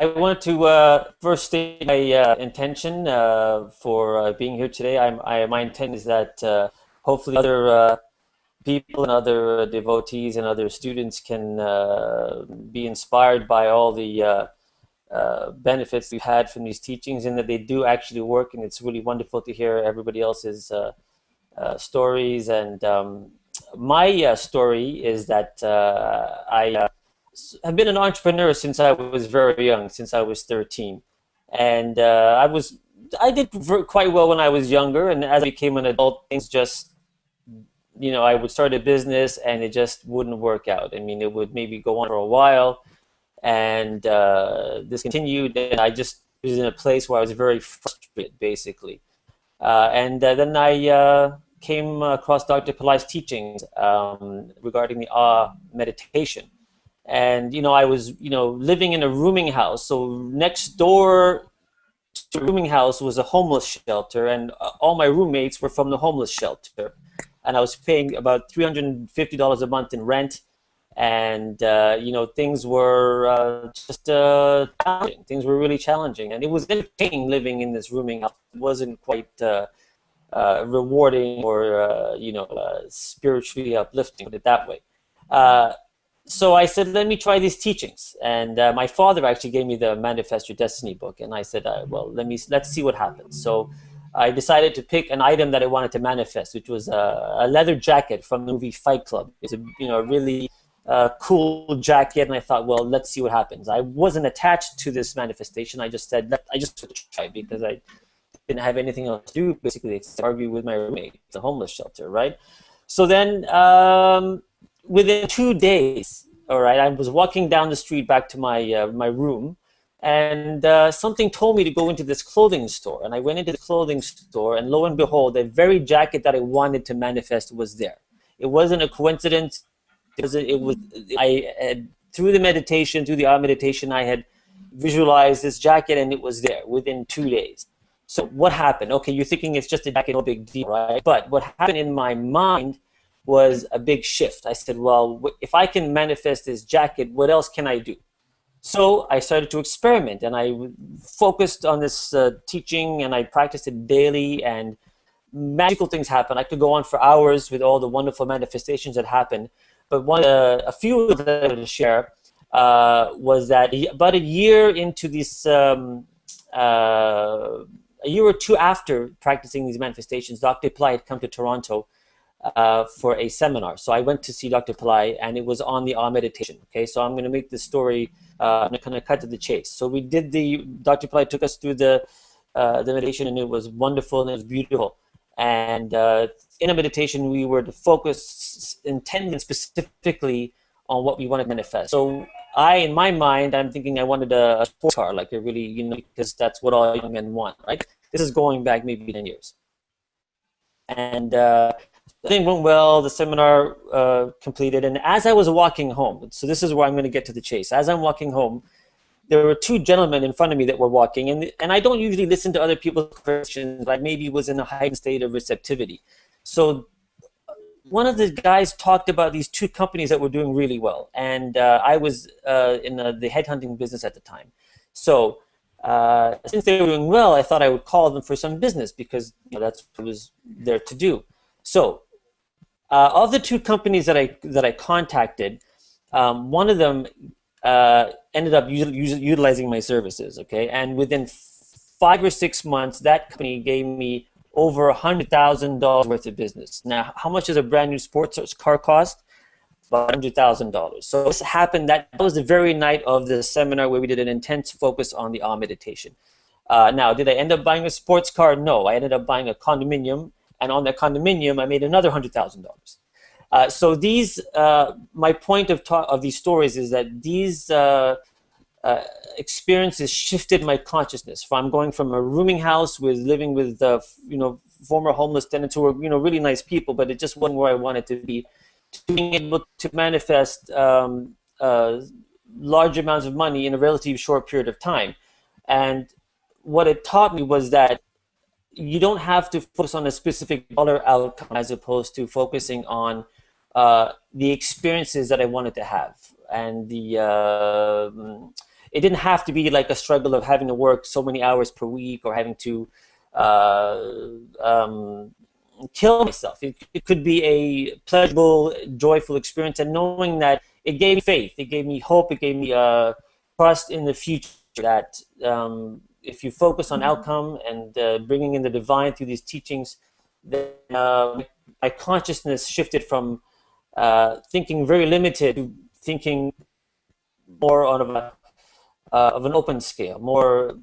I want to first state my intention for being here today. My intent is that hopefully other people and other devotees and other students can be inspired by all the benefits we've had from these teachings, and that they do actually work. And it's really wonderful to hear everybody else's stories. And my story is that I've been an entrepreneur since I was very young, since I was 13, and I did quite well when I was younger, and as I became an adult, things just I would start a business and it just wouldn't work out. I mean, it would maybe go on for a while, and this continued, and I just was in a place where I was very frustrated, basically. Then I came across Dr. Pillai's teachings regarding the meditation. And I was living in a rooming house. So next door to the rooming house was a homeless shelter, and all my roommates were from the homeless shelter. And I was paying about $350 a month in rent, and things were just challenging. Things were really challenging, and it was entertaining living in this rooming house. It wasn't quite rewarding or spiritually uplifting, put it that way. So I said, let me try these teachings. And my father actually gave me the Manifest Your Destiny book, and I said, well, let's see what happens. So I decided to pick an item that I wanted to manifest, which was a leather jacket from the movie Fight Club. It's a really cool jacket, and I thought, well, let's see what happens. I wasn't attached to this manifestation. I just said, I just wanted to try, because I didn't have anything else to do, basically, except argue with my roommate. It's a homeless shelter, right? So then within 2 days, all right, I was walking down the street back to my room, and something told me to go into this clothing store. And I went into the clothing store, and lo and behold, the very jacket that I wanted to manifest was there. It wasn't a coincidence. I had, through the meditation, through the art meditation, I had visualized this jacket, and it was there within 2 days. So what happened? Okay, you're thinking it's just a jacket, no big deal, right? But what happened in my mind was a big shift. I said, well, if I can manifest this jacket, what else can I do? So I started to experiment, and I focused on this teaching, and I practiced it daily, and magical things happened. I could go on for hours with all the wonderful manifestations that happened. But a few of them I wanted to share was that about a year into this, a year or two after practicing these manifestations, Dr. Pillai had come to Toronto for a seminar. So I went to see Dr. Pillai, and it was on the meditation. Okay, so I'm going to make this story, I'm going to cut to the chase. So we did Dr. Pillai took us through the meditation, and it was wonderful and it was beautiful. And in a meditation, we were to focus intently and specifically on what we wanted to manifest. So in my mind, I'm thinking I wanted a sports car, like a really, because that's what all young men want, right? This is going back maybe 10 years. And the thing went well, the seminar completed, and as I was walking home, so this is where I'm going to get to the chase. As I'm walking home, there were two gentlemen in front of me that were walking, and I don't usually listen to other people's conversations, but I maybe was in a heightened state of receptivity. So one of the guys talked about these two companies that were doing really well, and I was in the headhunting business at the time. So since they were doing well, I thought I would call them for some business, because that's what I was there to do. So of the two companies that I contacted, one of them ended up utilizing my services, okay? And within 5 or 6 months, that company gave me over $100,000 worth of business. Now, how much does a brand new sports car cost? About $100,000. So this happened, that was the very night of the seminar where we did an intense focus on the meditation. Now, did I end up buying a sports car? No, I ended up buying a condominium, and on that condominium, I made another $100,000. So these, my point of these stories is that these experiences shifted my consciousness. I'm going from a rooming house living with former homeless tenants who were really nice people, but it just wasn't where I wanted to be, to being able to manifest large amounts of money in a relatively short period of time. And what it taught me was that you don't have to focus on a specific dollar outcome, as opposed to focusing on the experiences that I wanted to have. And it didn't have to be like a struggle of having to work so many hours per week or having to uh, um, kill myself. It could be a pleasurable, joyful experience, and knowing that it gave me faith, it gave me hope, it gave me trust in the future that if you focus on outcome and bringing in the divine through these teachings, then my consciousness shifted from thinking very limited to thinking more on of an open scale, more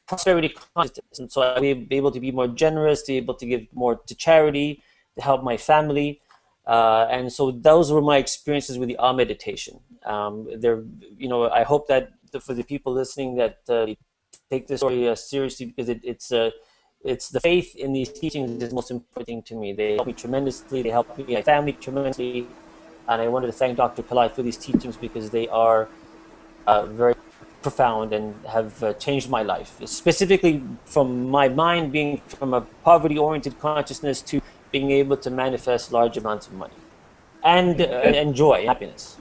prosperity consciousness. And so I'll be able to be more generous, to be able to give more to charity, to help my family. And so those were my experiences with the Ah meditation. I hope that for the people listening that they take this story seriously, because it's the faith in these teachings is the most important thing to me. They help me tremendously. They help me, my family tremendously. And I wanted to thank Dr. Pillai for these teachings because they are very profound and have changed my life, specifically from my mind being from a poverty-oriented consciousness to being able to manifest large amounts of money and joy, happiness.